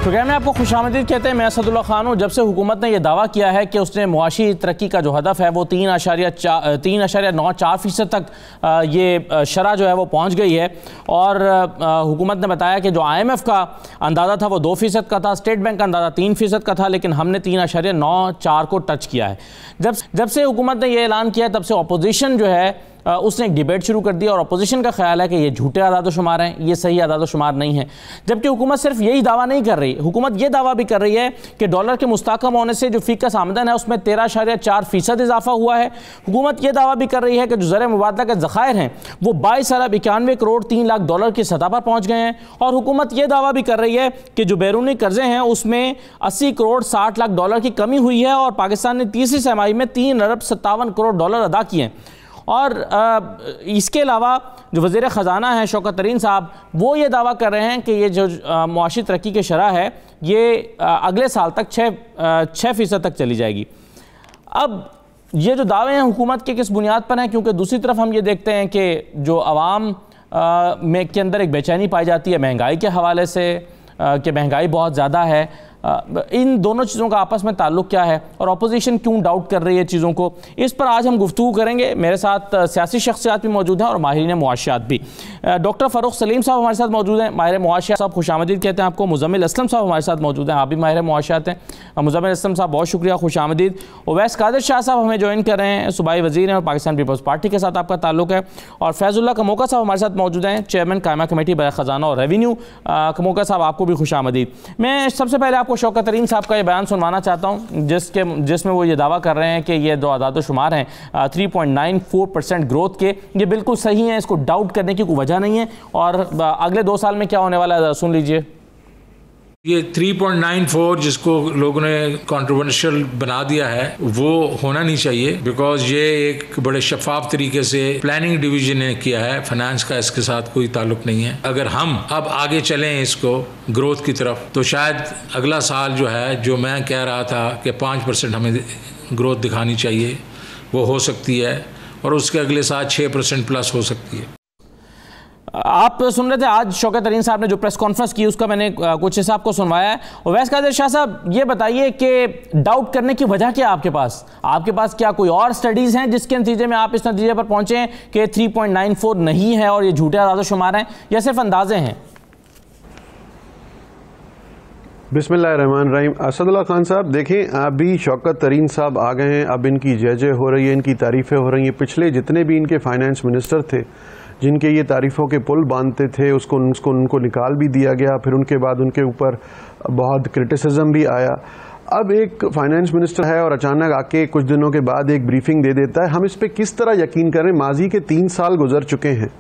Programme में आपको खुशामदीद कहते हैं। मैं असदुल्ला खान हूँ। जब से हुकूमत ने यह दावा किया है कि उसने मुआशी तरक्की का जो हदफ है वो 3.94% तक ये शरह जो है वो पहुँच गई है, और हुकूमत ने बताया कि जो IMF का अंदाज़ा था वो 2% का था, स्टेट बैंक का अंदाज़ा 3% का था, लेकिन हमने 3.94 को टच किया है। जब से हुकूमत ने यह ऐलान किया तब से अपोजिशन जो है उसने एक डिबेट शुरू कर दिया, और अपोजिशन का ख्याल है कि ये झूठे आदाद-ओ-शुमार हैं, ये सही आदाद-ओ-शुमार नहीं है। जबकि हुकूमत सिर्फ यही दावा नहीं कर रही, हुकूमत ये दावा भी कर रही है कि डॉलर के मुस्तहकम होने से जो फीकस आमदन है उसमें 13.4% इजाफा हुआ है। हुकूमत ये दावा भी कर रही है कि जो ज़र मुबादला के ज़खायर हैं वो 22 अरब 91 करोड़ 3 लाख डॉलर की सतह पर पहुँच गए हैं। और हुकूमत ये दावा भी कर रही है कि जो बैरूनी कर्जे हैं उसमें 80 करोड़ 60 लाख डॉलर की कमी हुई है, और पाकिस्तान ने तीसरी तिमाही में 3 अरब 57 करोड़ डॉलर अदा किए हैं। और इसके अलावा जो वज़ीर ख़जाना हैं शौकत तरीन साहब, वो ये दावा कर रहे हैं कि ये जो मुआशी तरक्की की शरह है ये अगले साल तक 6% तक चली जाएगी। अब ये जो दावे हैं हुकूमत के किस बुनियाद पर हैं, क्योंकि दूसरी तरफ हम ये देखते हैं कि जो आवाम में के अंदर एक बेचैनी पाई जाती है महंगाई के हवाले से, कि महंगाई बहुत ज़्यादा है। इन दोनों चीज़ों का आपस में ताल्लुक़ क्या है और अपोजिशन क्यों डाउट कर रही है चीज़ों को, इस पर आज हम गुफ्तगू करेंगे। मेरे साथ सियासी शख्सियात भी मौजूद हैं और माहिरीन मुआशियात भी। डॉक्टर फ़ारूक सलीम साहब हमारे साथ मौजूद हैं, माहिर मुआशियात साहब, खुशामदीद कहते हैं आपको। मुज़म्मिल असलम साहब हमारे साथ मौजूद हैं, आप भी माहिर मुआशियात हैं। मुज़म्मिल असलम साहब बहुत शुक्रिया, खुशामदीद। उवैस कादिर शाह साहब हमें ज्वाइन कर रहे हैं, सूबाई वज़ीर हैं और पाकिस्तान पीपल्स पार्टी के साथ आपका ताल्लुक़ है। और फैज़ुल्लाह कमोका साहब हमारे साथ मौजूद हैं, चेयरमैन कायमा कमेटी बर ख़जाना और रेवेन्यू। कमोका साहब आपको भी खुशामदीद। मैं सबसे पहले आपको शौकत तरीन साहब का ये बयान सुनवाना चाहता हूँ जिसमें वो ये दावा कर रहे हैं कि ये जो आदाद-ओ-शुमार हैं 3.94% ग्रोथ के, ये बिल्कुल सही हैं, इसको डाउट करने की कोई वजह नहीं है। और अगले 2 साल में क्या होने वाला है सुन लीजिए। ये 3.94 जिसको लोगों ने कंट्रोवर्शियल बना दिया है वो होना नहीं चाहिए, बिकॉज ये एक बड़े शफाफ तरीके से प्लानिंग डिवीजन ने किया है, फाइनेंस का इसके साथ कोई ताल्लुक नहीं है। अगर हम अब आगे चलें इसको ग्रोथ की तरफ तो शायद अगला साल जो है, जो मैं कह रहा था कि 5% हमें ग्रोथ दिखानी चाहिए, वो हो सकती है, और उसके अगले साल 6% प्लस हो सकती है। आप सुन रहे थे आज शौकत तरीन साहब ने जो प्रेस कॉन्फ्रेंस की, उसका मैंने कुछ हिस्सा आपको सुनवाया है। उवैस कादिर शाह साहब ये बताइए कि डाउट करने की वजह क्या है आपके पास क्या कोई और स्टडीज़ हैं जिसके नतीजे में आप इस नतीजे पर पहुंचे हैं कि 3.94 नहीं है और ये झूठे आदाद-ओ-शुमार हैं, या सिर्फ अंदाजे हैं? बिस्मिल्लाहिर्रहमानिर्रहीम। असदुल्ला खान साहब देखें, अभी शौकत तरीन साहब आ गए हैं, अब इनकी जय हो रही है, इनकी तारीफ़ें हो रही हैं। पिछले जितने भी इनके फाइनेंस मिनिस्टर थे जिनके ये तारीफ़ों के पुल बांधते थे उनको निकाल भी दिया गया, फिर उनके बाद उनके ऊपर बहुत क्रिटिसिज्म भी आया। अब एक फाइनेंस मिनिस्टर है और अचानक आके कुछ दिनों के बाद एक ब्रीफिंग दे देता है। हम इस पे किस तरह यकीन करें? माजी के 3 साल गुजर चुके हैं।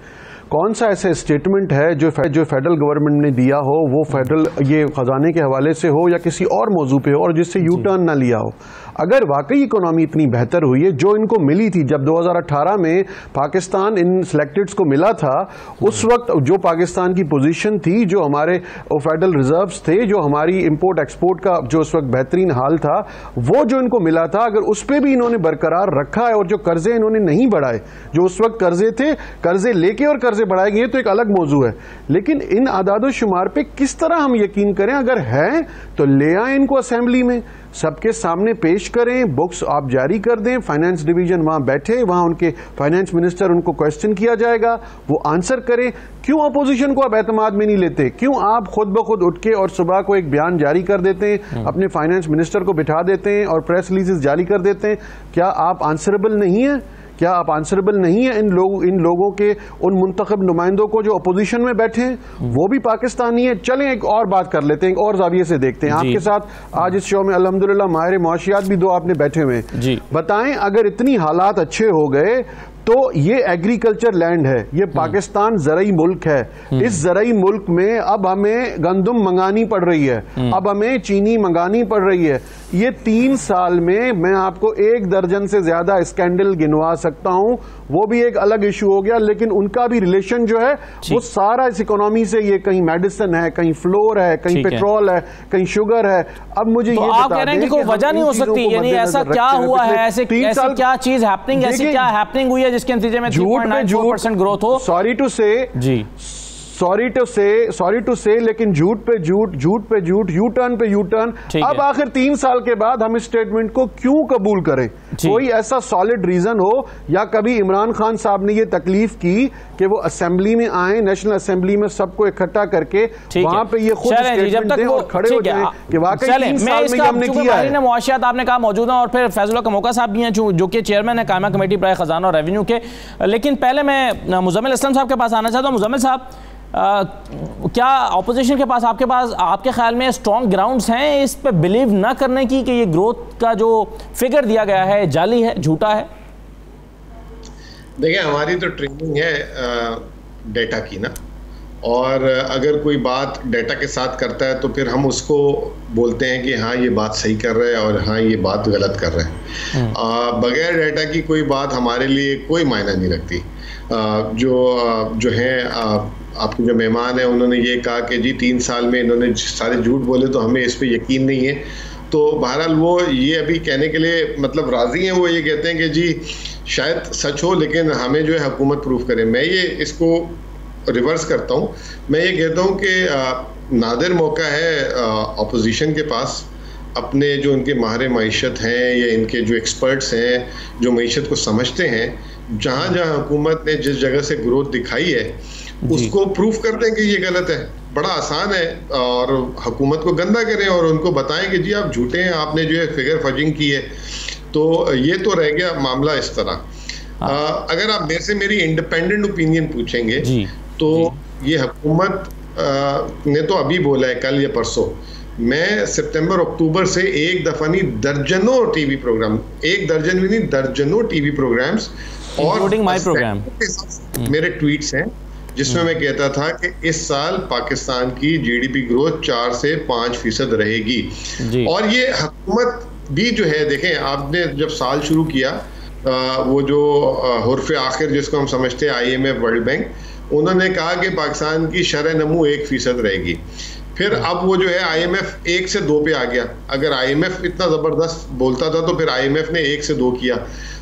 कौन सा ऐसा स्टेटमेंट है जो फेडरल गवर्नमेंट ने दिया हो, वो फेडरल ये खजाने के हवाले से हो या किसी और मौजू पे हो, और जिससे यू टर्न ना लिया हो? अगर वाकई इकोनॉमी इतनी बेहतर हुई है जो इनको मिली थी, जब 2018 में पाकिस्तान इन सिलेक्टेड्स को मिला था, उस वक्त जो पाकिस्तान की पोजीशन थी, जो हमारे फेडरल रिजर्व्स थे, जो हमारी इंपोर्ट एक्सपोर्ट का जो उस वक्त बेहतरीन हाल था, वो जो इनको मिला था, अगर उस पर भी इन्होंने बरकरार रखा है और जो कर्जे इन्होंने नहीं बढ़ाए, जो उस वक्त कर्जे थे, कर्जे लेके और कर्जे बढ़ाए गए, तो एक अलग मौजू है। लेकिन इन आदाद-ओ-शुमार पे किस तरह हम यकीन करें? अगर है तो ले आए इनको असेंबली में, सबके सामने पेश करें, बुक्स आप जारी कर दें, फाइनेंस डिवीजन वहां बैठे, वहां उनके फाइनेंस मिनिस्टर, उनको क्वेश्चन किया जाएगा, वो आंसर करें। क्यों अपोजिशन को आप एतमाद में नहीं लेते? क्यों आप खुद ब खुद उठ के और सुबह को एक बयान जारी कर देते हैं, अपने फाइनेंस मिनिस्टर को बिठा देते हैं और प्रेस रिलीजेस जारी कर देते हैं? क्या आप आंसरेबल नहीं है? क्या आप आंसरेबल नहीं है इन लोगों के, उन मुंतखब नुमाइंदों को जो अपोजिशन में बैठे हैं? वो भी पाकिस्तानी है। चलें एक और बात कर लेते हैं, एक और जाविये से देखते हैं। आपके साथ आज इस शो में अल्हम्दुलिल्लाह माहिर मुआशियात भी 2 आपने बैठे हुए हैं। बताएं, अगर इतनी हालात अच्छे हो गए तो ये एग्रीकल्चर लैंड है, ये पाकिस्तान ज़रई मुल्क है। इस ज़रई मुल्क में अब हमें गंदम मंगानी पड़ रही है, अब हमें चीनी मंगानी पड़ रही है। ये 3 साल में मैं आपको 1 दर्जन से ज्यादा स्कैंडल गिनवा सकता हूं, वो भी एक अलग इशू हो गया, लेकिन उनका भी रिलेशन जो है वो सारा इस इकोनॉमी से, ये कहीं मेडिसिन है, कहीं फ्लोर है, कहीं पेट्रोल है, कहीं शुगर है। अब मुझे तो ये आप कह रहे हैं कि कोई वजह नहीं हो सकती, यानी ऐसा क्या हुआ है, ऐसी क्या चीज हैपनिंग, ऐसी क्या हैपनिंग हुई है जिसके नतीजे में 3.94% ग्रोथ हो? सॉरी टू से सॉरी टू से, लेकिन झूठ पे झूठ, झूठ पे झूठ, यू टर्न पे यू टर्न। अब आखिर 3 साल के बाद हम इस स्टेटमेंट को क्यों कबूल करें? कोई ऐसा सॉलिड रीजन हो, या कभी इमरान खान साहब ने ये तकलीफ की कि वो असेंबली में आए, नेशनल असेंबली में सबको इकट्ठा करके वहां पे ये खुद स्टेटमेंट दें और खड़े हो जाएं कि वाकई 3 साल में हमने किया है। मुआशियात आपने कहा मौजूद हैं, और फिर फैज़ल का मौका साहब भी हैं जो कि चेयरमैन है कायमा कमेटी बराए खजाना और रेवेन्यू के। लेकिन पहले मैं मुजम्मिल असलम साहब के पास आना चाहता हूँ। मुजम्मिल साहब, क्या अपोजिशन के पास आपके ख्याल में स्ट्रॉन्ग ग्राउंड्स हैं इस पे बिलीव ना करने की कि ये ग्रोथ का जो फिगर दिया गया है जाली है, झूठा है? देखिए, हमारी तो ट्रेनिंग है डेटा की ना, और अगर कोई बात डेटा के साथ करता है तो फिर हम उसको बोलते हैं कि हाँ ये बात सही कर रहे हैं और हाँ ये बात गलत कर रहे हैं। बगैर डेटा की कोई बात हमारे लिए कोई मायना नहीं रखती। जो हैं आपके जो मेहमान हैं, उन्होंने ये कहा कि जी 3 साल में इन्होंने सारे झूठ बोले तो हमें इस पे यकीन नहीं है। तो बहरहाल वो ये अभी कहने के लिए मतलब राज़ी हैं, वो ये कहते हैं कि जी शायद सच हो लेकिन हमें जो है हुकूमत प्रूफ करे। मैं ये इसको रिवर्स करता हूँ, मैं ये कहता हूँ कि नादिर मौका है अपोजिशन के पास, अपने जो उनके माहिर मईशत हैं या इनके जो एक्सपर्ट्स हैं जो मईशत को समझते हैं, जहाँ जहाँ हुकूमत ने जिस जगह से ग्रोथ दिखाई है उसको प्रूफ कर दें कि ये गलत है। बड़ा आसान है, और हुकूमत को गंदा करें और उनको बताएं कि जी आप झूठे हैं, आपने जो है फिगर फजिंग की है। तो ये तो रह गया मामला इस तरह। अगर आप मेरे से मेरी इंडिपेंडेंट ओपिनियन पूछेंगे तो ये हुकूमत ने तो अभी बोला है कल या परसों, मैं सितंबर अक्टूबर से एक दफा नहीं दर्जनों टीवी प्रोग्राम, एक दर्जन भी नहीं दर्जनों टीवी प्रोग्राम्स और माय प्रोग्राम मेरे ट्वीट्स हैं जिसमें मैं कहता था कि इस साल पाकिस्तान की जीडीपी ग्रोथ 4 से 5% रहेगी। और ये हुकूमत भी जो है, देखें आपने जब साल शुरू किया, वो जो हुर्फ़े आखिर जिसको हम समझते हैं IMF वर्ल्ड बैंक, उन्होंने कहा कि पाकिस्तान की शरह नमू 1% रहेगी। फिर अब वो जो है IMF 1 से 2 पे आ गया। अगर IMF इतना ज़बरदस्त बोलता था तो फिर IMF ने 1 से 2 किया।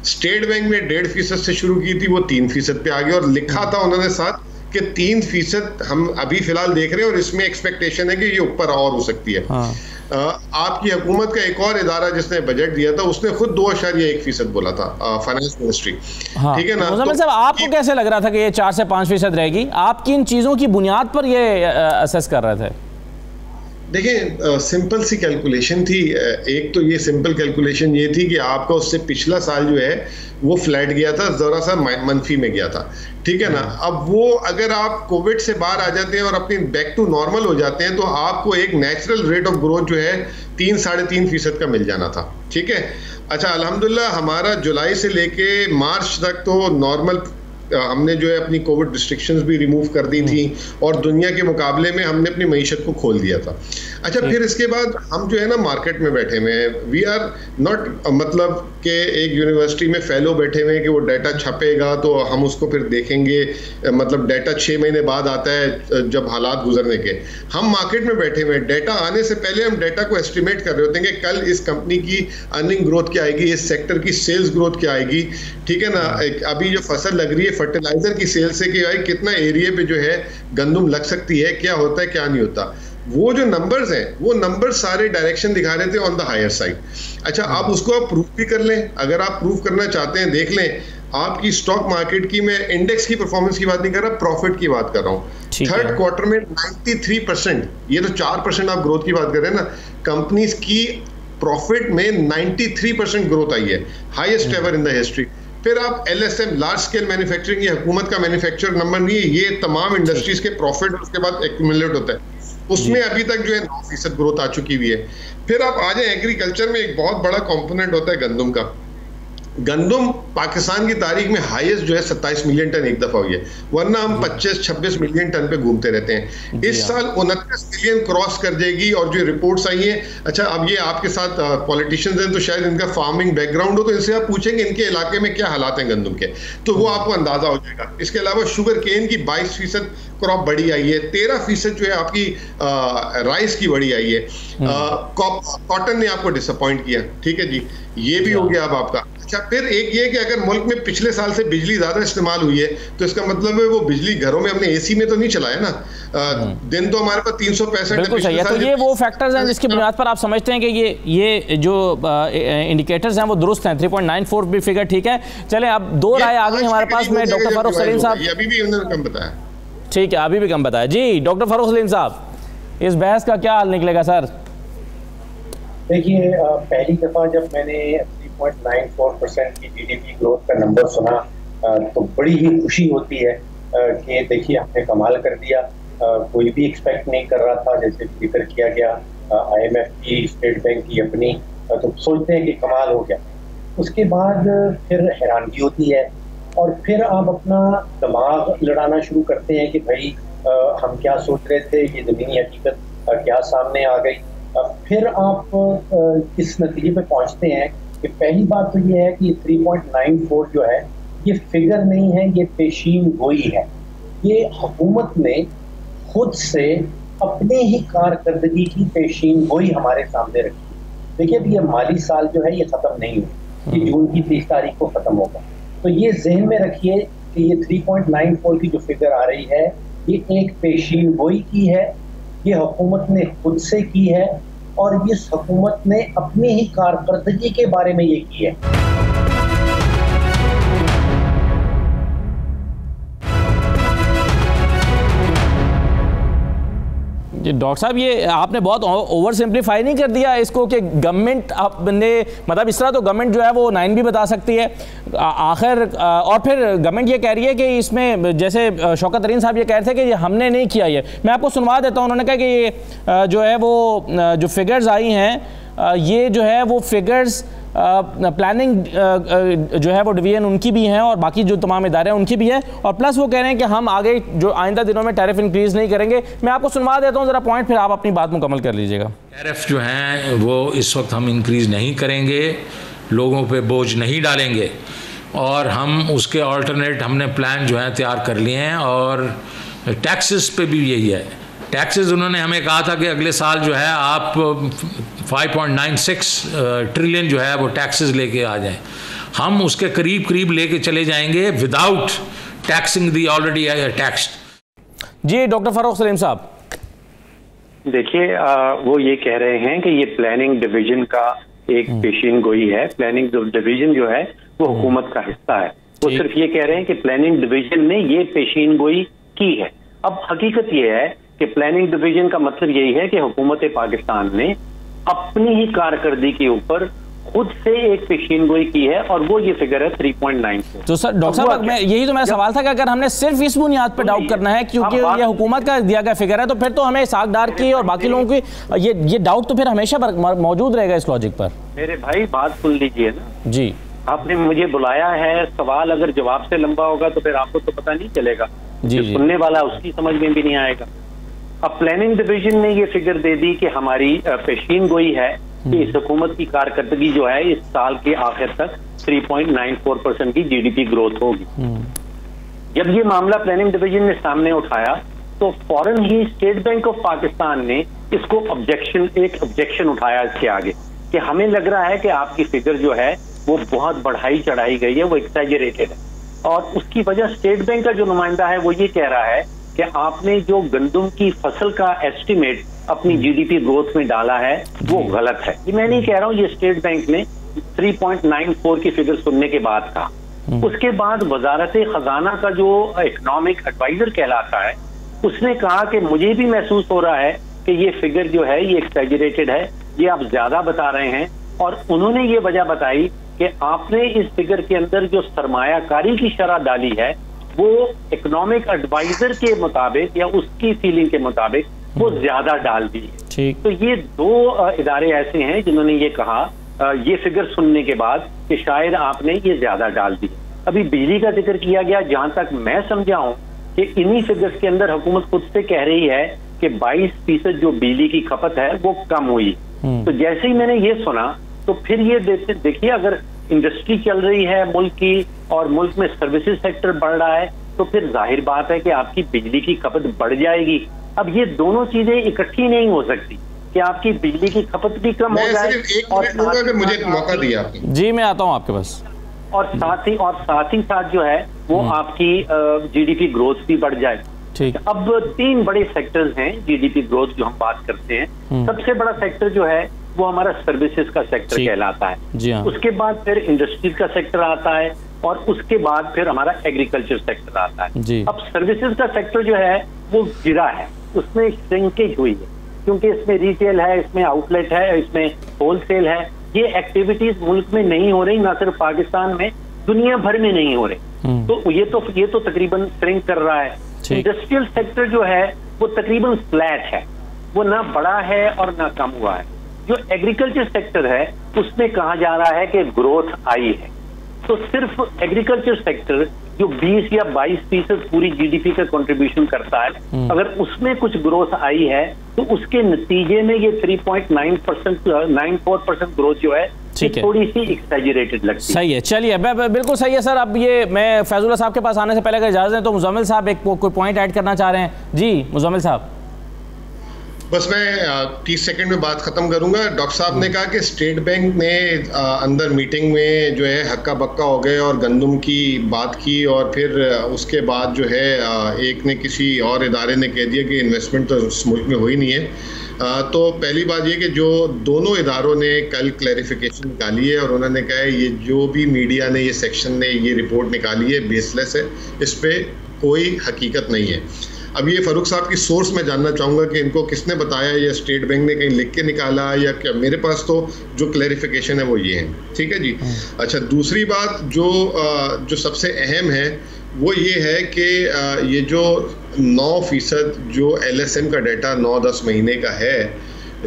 स्टेट बैंक ने 1.5% से शुरू की थी, वो 3% पे आ गया, और लिखा था उन्होंने साथ कि 3% हम अभी फिलहाल देख रहे हैं और इसमें एक्सपेक्टेशन है कि ये ऊपर और हो सकती है। आपकी हुकूमत का एक और इदारा जिसने बजट दिया था उसने खुद 2.1% बोला था, फाइनेंस मिनिस्ट्री। ठीक है ना? मुजम्मिल साहब, आपको कैसे लग रहा था कि ये 4 से 5% रहेगी? आप किन चीज़ों की बुनियाद पर ये असेस कर रहे थे? देखिए, सिंपल सी कैलकुलेशन थी। एक तो ये सिंपल कैलकुलेशन ये थी कि आपका उससे पिछला साल जो है वो फ्लैट गया था, ज़रा सा मनफी में गया था। ठीक है ना? अब वो अगर आप कोविड से बाहर आ जाते हैं और अपनी बैक टू नॉर्मल हो जाते हैं तो आपको एक नेचुरल रेट ऑफ ग्रोथ जो है 3-3.5% का मिल जाना था। ठीक है? अच्छा, अल्हम्दुलिल्लाह हमारा जुलाई से लेके मार्च तक तो नॉर्मल, हमने जो है अपनी कोविड रिस्ट्रिक्शंस भी रिमूव कर दी थी और दुनिया के मुकाबले में हमने अपनी मईशत को खोल दिया था। अच्छा, फिर इसके बाद हम जो है ना मार्केट में बैठे हुए हैं, वी आर नॉट, मतलब कि एक यूनिवर्सिटी में फेलो बैठे हुए हैं कि वो डाटा छपेगा तो हम उसको फिर देखेंगे, मतलब डाटा 6 महीने बाद आता है जब हालात गुजरने के। हम मार्केट में बैठे हुए हैं, डाटा आने से पहले हम डाटा को एस्टिमेट कर रहे होते हैं कि कल इस कंपनी की अर्निंग ग्रोथ क्या आएगी, इस सेक्टर की सेल्स ग्रोथ क्या आएगी। ठीक है ना? अभी जो फसल लग रही है फर्टिलाइजर की सेल से कि भाई कितना एरिया पे जो है गंदम लग सकती है, क्या होता है क्या नहीं होता, वो जो नंबर्स हैं वो नंबर्स सारे डायरेक्शन दिखा रहे थे ऑन द हायर साइड। अच्छा, आप उसको आप प्रूफ भी कर लें, अगर आप प्रूफ करना चाहते हैं देख लें आपकी स्टॉक मार्केट की, मैं इंडेक्स की परफॉर्मेंस की बात नहीं कर रहा, प्रॉफिट की बात कर रहा हूँ। थर्ड क्वार्टर में 93%, ये तो 4% आप ग्रोथ की बात कर रहे हैं ना, कंपनीज की प्रॉफिट में 93% ग्रोथ आई है, highest ever in the history. फिर आप LSM, लार्ज स्केल मैन्युफैक्चरिंग, ये हुकूमत का मैन्युफैक्चर नंबर नहीं है, ये तमाम इंडस्ट्रीज के प्रॉफिट उसके बाद एक्यूमुलेट होता है, उसमें अभी तक जो है 9% ग्रोथ आ चुकी हुई है। फिर आप आ जाए एग्रीकल्चर में, एक बहुत बड़ा कंपोनेंट होता है गंदम का। गंदम पाकिस्तान की तारीख में हाईएस्ट जो है 27 मिलियन टन एक दफा हुई है, वरना हम 25-26 मिलियन टन पे घूमते रहते हैं। इस साल 29 मिलियन क्रॉस कर जाएगी। और जो रिपोर्ट्स आई हैं, अच्छा अब ये आपके साथ पॉलिटिशियंस हैं तो शायद इनका फार्मिंग बैकग्राउंड हो, तो इनसे आप पूछेंगे इनके इलाके में क्या हालात हैं गंदम के, तो वो आपको अंदाजा हो जाएगा। इसके अलावा शुगर केन की 22% क्रॉप बड़ी आई है, 13% जो है आपकी राइस की बड़ी आई है, कॉटन ने आपको डिसअपॉइंट किया। ठीक है जी, ये भी हो गया अब आपका। अच्छा, फिर एक ये कि अगर मुल्क में पिछले साल से बिजली ज्यादा इस्तेमाल हुई है तो इसका मतलब है वो बिजली घरों में अपने एसी में तो नहीं चलाए ना। दिन तो हमारे पास 365 बिल्कुल सही है। तो ये वो फैक्टर्स हैं जिसकी बुनियाद पर आप समझते हैं कि ये जो इंडिकेटर्स हैं वो दुरुस्त हैं। 3.94 भी फिगर ठीक है। चलें, अब दो राय आ गई हमारे पास में। डॉक्टर फारूक सलीम साहब, अभी भी उन्होंने कम बताया। ठीक है, अभी भी कम बताया जी। डॉक्टर फारूक सलीम साहब, इस बहस का क्या हाल निकलेगा सर? देखिए, पहली दफा जब मैंने 3.94% की जीडीपी ग्रोथ का नंबर सुना तो बड़ी ही खुशी होती है कि देखिए हमने कमाल कर दिया। कोई भी एक्सपेक्ट नहीं कर रहा था, जैसे जिक्र किया गया IMF की, स्टेट बैंक की अपनी, तो सोचते हैं कि कमाल हो गया। उसके बाद फिर हैरानगी होती है और फिर आप अपना दिमाग लड़ाना शुरू करते हैं कि भाई हम क्या सोच रहे थे, ये ज़मीनी हकीकत क्या सामने आ गई। फिर आप इस नतीजे पे पहुंचते हैं कि पहली बात तो ये है कि 3.94 जो है ये फिगर नहीं है, ये पेशीन गोई है। ये हुकूमत ने खुद से अपने ही कारकर्दगी की पेशीन गोई हमारे सामने रखी। देखिए, अब ये माली साल जो है ये ख़त्म नहीं हुआ, ये जून की 30 तारीख को ख़त्म होगा। तो ये जहन में रखिए कि ये 3.94 की जो फिगर आ रही है ये एक पेशीन गोई की है, ये हुकूमत ने खुद से की है और इस हुकूमत ने अपनी ही कारकर्दगी के बारे में ये की है। डॉक्टर साहब, ये आपने बहुत ओवर सिंप्लीफाई नहीं कर दिया इसको कि गवर्नमेंट आपने, मतलब इस तरह तो गवर्नमेंट जो है वो 9 भी बता सकती है आखिर, और फिर गवर्नमेंट ये कह रही है कि इसमें, जैसे शौकत तरीन साहब ये कह रहे थे कि ये हमने नहीं किया। ये मैं आपको सुनवा देता हूँ। उन्होंने कहा कि ये जो है वो जो फिगर्स आई हैं ये जो है वो फिगर्स प्लानिंग जो है वो डिवीजन उनकी भी हैं और बाकी जो तमाम इदारे हैं उनकी भी है, और प्लस वो कह रहे हैं कि हम आगे जो आइंदा दिनों में टैरिफ इंक्रीज़ नहीं करेंगे। मैं आपको सुनवा देता हूँ ज़रा पॉइंट, फिर आप अपनी बात मुकम्मल कर लीजिएगा। टैरिफ जो हैं वो इस वक्त हम इंक्रीज़ नहीं करेंगे, लोगों पे बोझ नहीं डालेंगे, और हम उसके ऑल्टरनेट हमने प्लान जो है तैयार कर लिए हैं। और टैक्सेस पे भी यही है। टैक्सेस उन्होंने हमें कहा था कि अगले साल जो है आप 5.96 ट्रिलियन जो है वो टैक्सेस लेके आ जाएं। हम उसके करीब करीब लेके चले जाएंगे विदाउट टैक्सिंग दी ऑलरेडी टैक्स्ड। जी डॉक्टर फारूक सलीम साहब, देखिए, वो ये कह रहे हैं कि ये प्लानिंग डिवीजन का एक पेशीन गोई है। प्लानिंग डिवीजन जो है वो हुकूमत का हिस्सा है। वो सिर्फ ये कह रहे हैं कि प्लानिंग डिवीजन ने ये पेशीन गोई की है। अब हकीकत ये है कि प्लानिंग डिवीजन का मतलब यही है कि हुकूमत पाकिस्तान ने अपनी ही कारकर्दगी के ऊपर खुद से एक पेशीन गोई की है और वो ये फिगर है 3.94। तो सर डॉक्टर साहब, यही तो मेरा सवाल था कि अगर हमने सिर्फ इस बुनियाद पे डाउट करना है क्योंकि ये हुकूमत का दिया गया फिगर है, तो फिर तो हमें सागदार की और बाकी लोगों की ये डाउट तो फिर हमेशा मौजूद रहेगा इस लॉजिक पर। मेरे भाई, बात सुन लीजिए ना जी। आपने मुझे बुलाया है, सवाल अगर जवाब से लंबा होगा तो फिर आपको तो पता नहीं चलेगा, जी, सुनने वाला उसकी समझ में भी नहीं आएगा। अब प्लानिंग डिवीजन ने ये फिगर दे दी कि हमारी पेशीन गोई है कि इस हुकूमत की कारकर्दगी जो है इस साल के आखिर तक 3.94% की जीडीपी ग्रोथ होगी। जब ये मामला प्लानिंग डिवीजन ने सामने उठाया तो फौरन ही स्टेट बैंक ऑफ पाकिस्तान ने इसको एक ऑब्जेक्शन उठाया इसके आगे कि हमें लग रहा है कि आपकी फिगर जो है वो बहुत बढ़ाई चढ़ाई गई है, वो एक्सैजरेटेड है। और उसकी वजह स्टेट बैंक का जो नुमाइंदा है वो ये कह रहा है कि आपने जो गंदम की फसल का एस्टिमेट अपनी जीडीपी ग्रोथ में डाला है वो गलत है। ये मैं नहीं कह रहा हूँ, ये स्टेट बैंक ने 3.94 की फिगर सुनने के बाद कहा। उसके बाद वजारत खजाना का जो इकोनॉमिक एडवाइजर कहलाता है उसने कहा कि मुझे भी महसूस हो रहा है कि ये फिगर जो है ये एक्सैजरेटेड है, ये आप ज्यादा बता रहे हैं। और उन्होंने ये वजह बताई कि आपने इस फिगर के अंदर जो सरमायाकारी की शरह डाली है वो इकोनॉमिक एडवाइजर के मुताबिक या उसकी फीलिंग के मुताबिक वो ज्यादा डाल दी है। तो ये दो इदारे ऐसे हैं जिन्होंने ये कहा ये फिगर सुनने के बाद कि शायद आपने ये ज्यादा डाल दी। अभी बिजली का जिक्र किया गया, जहां तक मैं समझा हूं कि इन्हीं फिगर्स के अंदर हुकूमत खुद से कह रही है कि 22% जो बिजली की खपत है वो कम हुई। तो जैसे ही मैंने ये सुना तो फिर ये देखिए, अगर इंडस्ट्री चल रही है मुल्क की और मुल्क में सर्विसेज सेक्टर बढ़ रहा है तो फिर जाहिर बात है कि आपकी बिजली की खपत बढ़ जाएगी। अब ये दोनों चीजें इकट्ठी नहीं हो सकती कि आपकी बिजली की खपत भी कम हो जाए। एक मिनट अगर मुझे मौका दिया आपने। जी मैं आता हूँ आपके पास। और साथ ही साथ जो है वो आपकी जीडीपी ग्रोथ भी बढ़ जाए। ठीक। अब 3 बड़े सेक्टर्स हैं जीडीपी ग्रोथ जो हम बात करते हैं। सबसे बड़ा सेक्टर जो है वो हमारा सर्विसेज का सेक्टर कहलाता है। जी हाँ। उसके बाद फिर इंडस्ट्रीज का सेक्टर आता है और उसके बाद फिर हमारा एग्रीकल्चर सेक्टर आता है। जी। अब सर्विसेज का सेक्टर जो है वो गिरा है, उसमें श्रिंकेज हुई है क्योंकि इसमें रिटेल है, इसमें आउटलेट है, इसमें होलसेल है। ये एक्टिविटीज मुल्क में नहीं हो रही, ना सिर्फ पाकिस्तान में, दुनिया भर में नहीं हो रही। तो ये तो तकरीबन श्रिंक कर रहा है। इंडस्ट्रियल सेक्टर जो है वो तकरीबन फ्लैट है, वो ना बड़ा है और ना कम हुआ है। जो एग्रीकल्चर सेक्टर है उसमें कहा जा रहा है कि ग्रोथ आई है। तो सिर्फ एग्रीकल्चर सेक्टर जो 20 या 22% पूरी जीडीपी का कंट्रीब्यूशन करता है, अगर उसमें कुछ ग्रोथ आई है तो उसके नतीजे में ये 3.94% ग्रोथ जो है थोड़ी सी एक्सैजरेटेड लगती है। सही है, चलिए बिल्कुल सही है सर। अब ये मैं फैजुल्लाह साहब के पास आने से पहले अगर इजाजत है तो मुजम्मिल साहब एक कोई पॉइंट ऐड करना चाह रहे हैं। जी मुजम्मिल साहब। बस मैं 30 सेकंड में बात खत्म करूंगा। डॉक्टर साहब ने कहा कि स्टेट बैंक ने अंदर मीटिंग में जो है हक्का बक्का हो गए और गंदम की बात की, और फिर उसके बाद जो है एक ने किसी और इदारे ने कह दिया कि इन्वेस्टमेंट तो उस मुल्क में हो ही नहीं है। तो पहली बात ये कि जो दोनों इदारों ने कल क्लैरिफिकेशन निकाली है और उन्होंने कहा है ये जो भी मीडिया ने, ये सेक्शन ने ये रिपोर्ट निकाली है बेसलेस है, इस पर कोई हकीकत नहीं है। अब ये फारूक साहब की सोर्स मैं जानना चाहूँगा कि इनको किसने बताया, या स्टेट बैंक ने कहीं लिख के निकाला या क्या? मेरे पास तो जो क्लैरिफिकेशन है वो ये है। ठीक है जी। अच्छा, दूसरी बात जो सबसे अहम है वो ये है कि ये जो 9% जो LSM का डाटा 9-10 महीने का है,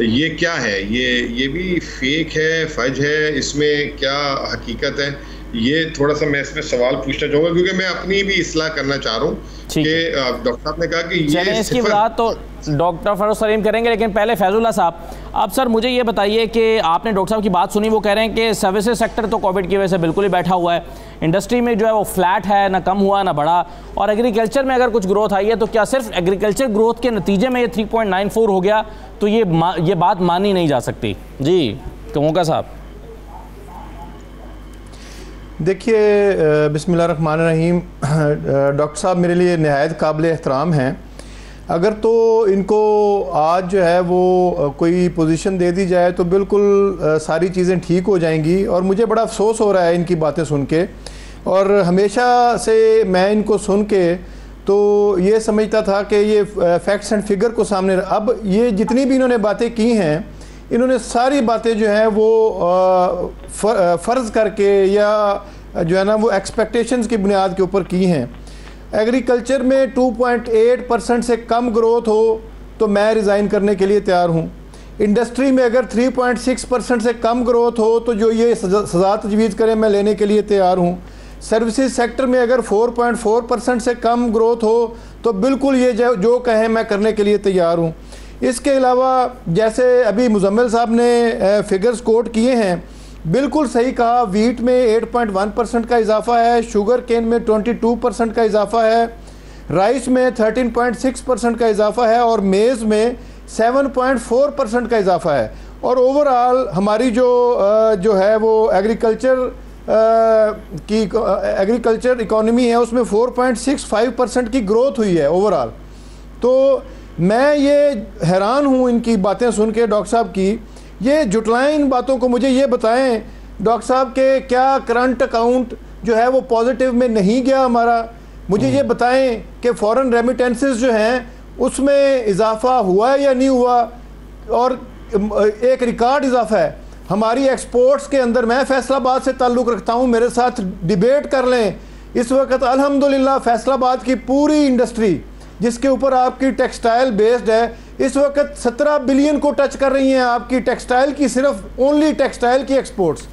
ये क्या है? ये भी फेक है, फज है, इसमें क्या हकीकत है? ये थोड़ा सा मैं इसमें सवाल पूछना चाहूँगा क्योंकि मैं अपनी भी इस्लाह करना चाह रहा हूँ कि डॉक्टर साहब ने कहा कि ये इसकी वजाहत तो डॉक्टर फरोज सलीम करेंगे, लेकिन पहले फैजुल्लाह साहब, अब सर मुझे ये बताइए कि आपने डॉक्टर साहब की बात सुनी, वो कह रहे हैं कि सर्विसेज सेक्टर तो कोविड की वजह से बिल्कुल ही बैठा हुआ है, इंडस्ट्री में जो है वो फ्लैट है, ना कम हुआ ना बढ़ा, और एग्रीकल्चर में अगर कुछ ग्रोथ आई है तो क्या सिर्फ एग्रीकल्चर ग्रोथ के नतीजे में ये 3.94 हो गया? तो ये बात मानी नहीं जा सकती। जी कमोका साहब। देखिए बिस्मिल्लाहिर्रहमानिर्रहीम, डॉक्टर साहब मेरे लिए निहायत काबिल एहतराम हैं। अगर तो इनको आज जो है वो कोई पोजीशन दे दी जाए तो बिल्कुल सारी चीज़ें ठीक हो जाएंगी, और मुझे बड़ा अफसोस हो रहा है इनकी बातें सुन के। और हमेशा से मैं इनको सुन के तो ये समझता था कि ये फैक्ट्स एंड फिगर को सामने, अब ये जितनी भी इन्होंने बातें की हैं, इन्होंने सारी बातें जो हैं वो फ़र्ज़ करके या जो है ना वो एक्सपेक्टेशंस की बुनियाद के ऊपर की हैं। एग्रीकल्चर में 2.8% से कम ग्रोथ हो तो मैं रिज़ाइन करने के लिए तैयार हूँ। इंडस्ट्री में अगर 3.6% से कम ग्रोथ हो तो जो ये सज़ा तजवीज़ करें मैं लेने के लिए तैयार हूँ। सर्विसेज सेक्टर में अगर 4.4% से कम ग्रोथ हो तो बिल्कुल ये जो कहें मैं करने के लिए तैयार हूँ। इसके अलावा जैसे अभी मुजम्मिल साहब ने फिगर्स कोट किए हैं, बिल्कुल सही कहा, वीट में 8.1% का इजाफा है, शुगर केन में 22% का इजाफा है, राइस में 13.6% का इजाफा है, और मेज़ में 7.4% का इजाफा है। और ओवरऑल हमारी जो है वो एग्रीकल्चर इकॉनमी है उसमें 4.65% की ग्रोथ हुई है ओवरऑल। तो मैं ये हैरान हूँ इनकी बातें सुन के डॉक्टर साहब की। ये जुटलाएं इन बातों को, मुझे ये बताएं डॉक्टर साहब के क्या करंट अकाउंट जो है वो पॉजिटिव में नहीं गया हमारा? मुझे ये बताएं कि फॉरेन रेमिटेंसेस जो हैं उसमें इजाफा हुआ है या नहीं हुआ? और एक रिकॉर्ड इजाफा है हमारी एक्सपोर्ट्स के अंदर। मैं फैसलाबाद से ताल्लुक़ रखता हूँ, मेरे साथ डिबेट कर लें। इस वक्त अल्हम्दुलिल्लाह फैसलाबाद की पूरी इंडस्ट्री जिसके ऊपर आपकी टेक्सटाइल बेस्ड है, इस वक्त 17 बिलियन को टच कर रही हैं आपकी टेक्सटाइल की, सिर्फ ओनली टेक्सटाइल की एक्सपोर्ट्स।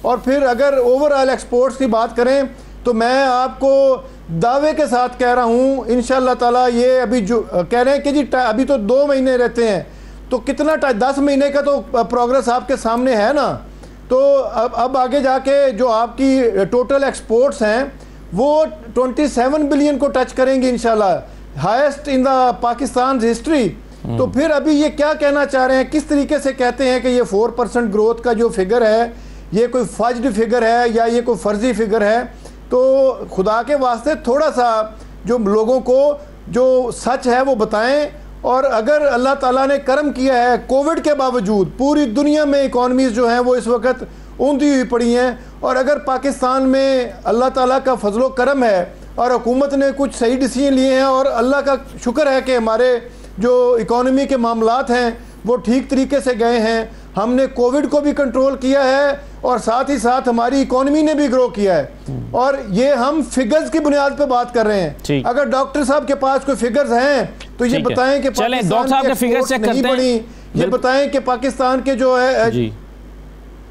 और फिर अगर ओवरऑल एक्सपोर्ट्स की बात करें तो मैं आपको दावे के साथ कह रहा हूँ इंशाअल्लाह ताला, ये अभी जो कह रहे हैं कि जी अभी तो 2 महीने रहते हैं, तो कितना 10 महीने का तो प्रोग्रेस आपके सामने है ना। तो अब आगे जाके जो आपकी टोटल एक्सपोर्ट्स हैं वो 27 बिलियन को टच करेंगी इंशाल्लाह, highest in the Pakistan history. तो फिर अभी ये क्या कहना चाह रहे हैं, किस तरीके से कहते हैं कि ये 4% ग्रोथ का जो फिगर है ये कोई फज्ड फिगर है या ये कोई फर्जी फिगर है, तो खुदा के वास्ते थोड़ा सा जो लोगों को जो सच है वो बताएं। और अगर अल्लाह ताला ने करम किया है, कोविड के बावजूद पूरी दुनिया में इकॉनमीज जो हैं वो इस वक्त ऊंधी हुई पड़ी हैं, और अगर पाकिस्तान में अल्लाह ताला का फजलो करम है और हुकूमत ने कुछ सही डिसीजन लिए हैं, और अल्लाह का शुक्र है कि हमारे जो इकॉनमी के मामलात हैं वो ठीक तरीके से गए हैं, हमने कोविड को भी कंट्रोल किया है और साथ ही साथ हमारी इकोनॉमी ने भी ग्रो किया है। और ये हम फिगर्स की बुनियाद पे बात कर रहे हैं। अगर डॉक्टर साहब के पास कोई फिगर्स हैं तो ये बताएं कि डॉक्टर साहब के फिगर्स चेक करते हैं, ये बताएं कि पाकिस्तान के जो है जी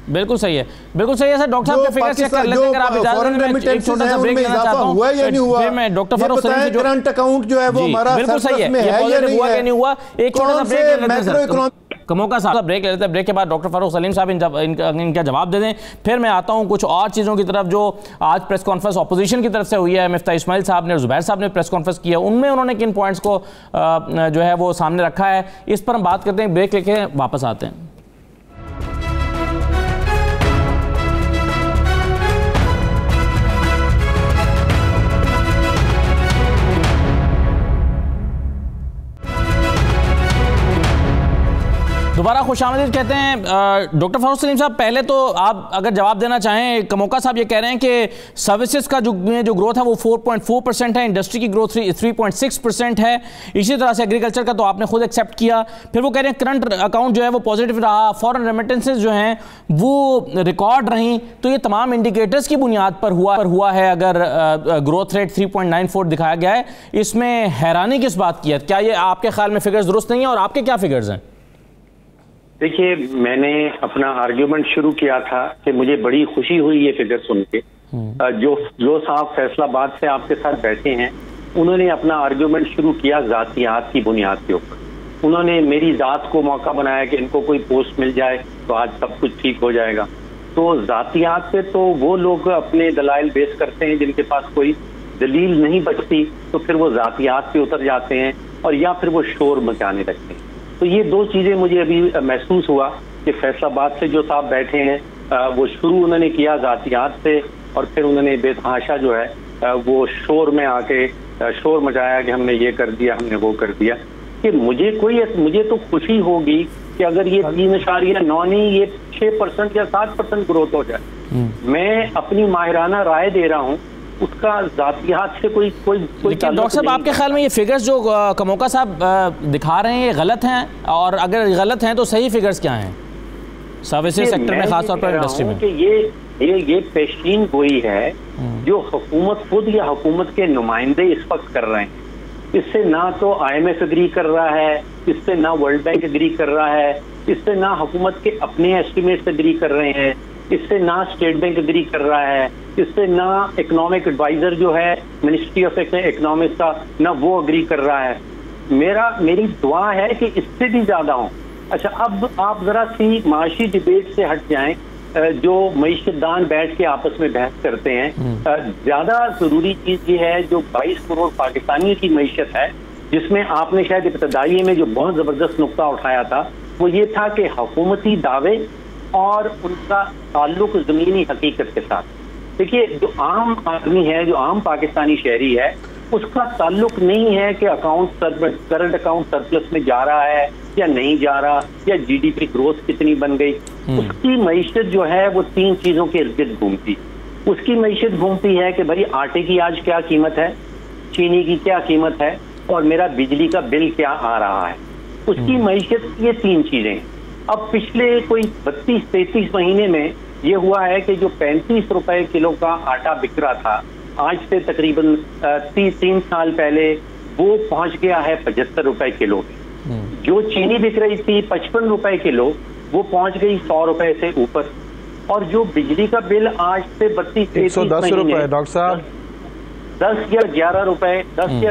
बिल्कुल सही है, बिल्कुल सही है सर। डॉक्टर साहब के फिगर्स चेक कर लेते हैं, अगर आप इजाजत दें मैं एक छोटा सा ब्रेक लेना चाहता हूं। हुआ या नहीं हुआ, फिर मैं डॉक्टर फारूक सलीम से जो करंट अकाउंट जो है वो हमारा बिल्कुल सही है, ये पॉजिटिव हुआ कि नहीं हुआ, एक छोटा सा ब्रेक ले लेते हैं सर। कमोका साहब ब्रेक ले लेते हैं, ब्रेक के बाद डॉक्टर फारूक सलीम साहब इनका जवाब दे दें, फिर मैं आता हूं कुछ और चीज़ों की तरफ जो आज प्रेस कॉन्फ्रेंस अपोजिशन की तरफ से हुई है। मिफ्ता इस्माइल साहब ने, जुबैर साहब ने प्रेस कॉन्फ्रेंस किया, उनमें उन्होंने किन पॉइंट्स को जो है वो सामने रखा है, इस पर हम बात करते हैं। ब्रेक लेके वापस आते हैं। दोबारा खुशामदीद कहते हैं डॉक्टर फारूक सलीम साहब। पहले तो आप अगर जवाब देना चाहें, कमोका साहब ये कह रहे हैं कि सर्विसेज का जो ग्रोथ है वो 4.4% है, इंडस्ट्री की ग्रोथ 3.6% है, इसी तरह से एग्रीकल्चर का तो आपने खुद एक्सेप्ट किया। फिर वो कह रहे हैं करंट अकाउंट जो है वो पॉजिटिव रहा, फॉरेन रेमिटेंसेज जो हैं वो रिकॉर्ड रहीं। तो ये तमाम इंडिकेटर्स की बुनियाद पर हुआ है अगर ग्रोथ रेट 3.94 दिखाया गया है, इसमें हैरानी किस बात की है? क्या ये आपके ख्याल में फिगर्स दुरुस्त नहीं है और आपके क्या फिगर्स हैं? देखिए, मैंने अपना आर्ग्यूमेंट शुरू किया था कि मुझे बड़ी खुशी हुई ये फिगर सुन के। जो साहब फैसलाबाद से आपके साथ बैठे हैं, उन्होंने अपना आर्ग्यूमेंट शुरू किया जातियात की बुनियाद के ऊपर। उन्होंने मेरी जात को मौका बनाया कि इनको कोई पोस्ट मिल जाए तो आज सब कुछ ठीक हो जाएगा। तो जातियात पे तो वो लोग अपने दलाइल बेस करते हैं जिनके पास कोई दलील नहीं बचती, तो फिर वो जातियात पे उतर जाते हैं और या फिर वो शोर मचाने लगते हैं। तो ये दो चीजें मुझे अभी महसूस हुआ कि फैसलाबाद से जो साहब बैठे हैं वो शुरू उन्होंने किया जातियात से, और फिर उन्होंने बेतहाशा जो है वो शोर में आके शोर मचाया कि हमने ये कर दिया, हमने वो कर दिया। कि मुझे तो खुशी होगी कि अगर ये 3.9 नहीं, ये 6% या 7% ग्रोथ हो जाए। मैं अपनी माहिराना राय दे रहा हूँ, उसका जातियात से कोई लेकिन डॉक्टर साहब आपके ख्याल में ये फिगर्स जो कमोका साहब दिखा रहे हैं ये गलत हैं? और अगर गलत हैं तो सही फिगर्स क्या हैं सर्विसेज सेक्टर में, खासतौर पर इंडस्ट्री में? कि ये पेशीन गोई है जो हुकूमत खुद या हुकूमत के नुमाइंदे इस वक्त कर रहे हैं। इससे ना तो IMF एग्री कर रहा है, इससे ना वर्ल्ड बैंक एग्री कर रहा है, इससे ना हुकूमत के अपने एस्टिमेट्स एग्री कर रहे हैं, इससे ना स्टेट बैंक एग्री कर रहा है, इससे ना इकोनॉमिक एडवाइजर जो है मिनिस्ट्री ऑफ इकोनॉमिक्स का, ना वो एग्री कर रहा है। मेरी दुआ है कि इससे भी ज्यादा हो। अच्छा, अब आप जरा सी माशी डिबेट से हट जाएं, जो मईशतदान बैठ के आपस में बहस करते हैं। ज्यादा जरूरी चीज ये है, जो 22 करोड़ पाकिस्तानियों की मईशत है, जिसमें आपने शायद इब्तदाई में जो बहुत जबरदस्त नुक्ता उठाया था, वो ये था कि हुकूमती दावे और उनका ताल्लुक जमीनी हकीकत के साथ। देखिए, जो आम आदमी है, जो आम पाकिस्तानी शहरी है, उसका ताल्लुक नहीं है कि करंट अकाउंट सरप्लस में जा रहा है या नहीं जा रहा, या GDP ग्रोथ कितनी बन गई। उसकी मईशत जो है वो 3 चीजों के इर्द गिर्द घूमती। उसकी मईशत घूमती है कि भाई आटे की आज क्या कीमत है, चीनी की क्या कीमत है, और मेरा बिजली का बिल क्या आ रहा है। उसकी मईशत ये 3 चीजें। अब पिछले कोई 32-33 महीने में ये हुआ है कि जो 35 रुपए किलो का आटा बिक रहा था, आज से तकरीबन 3 साल पहले वो पहुंच गया है 75 रुपए किलो में। जो चीनी बिक रही थी 55 रुपए किलो, वो पहुंच गई 100 रुपए से ऊपर। और जो बिजली का बिल आज से 32-33 रुपए डॉक्टर साहब 10 या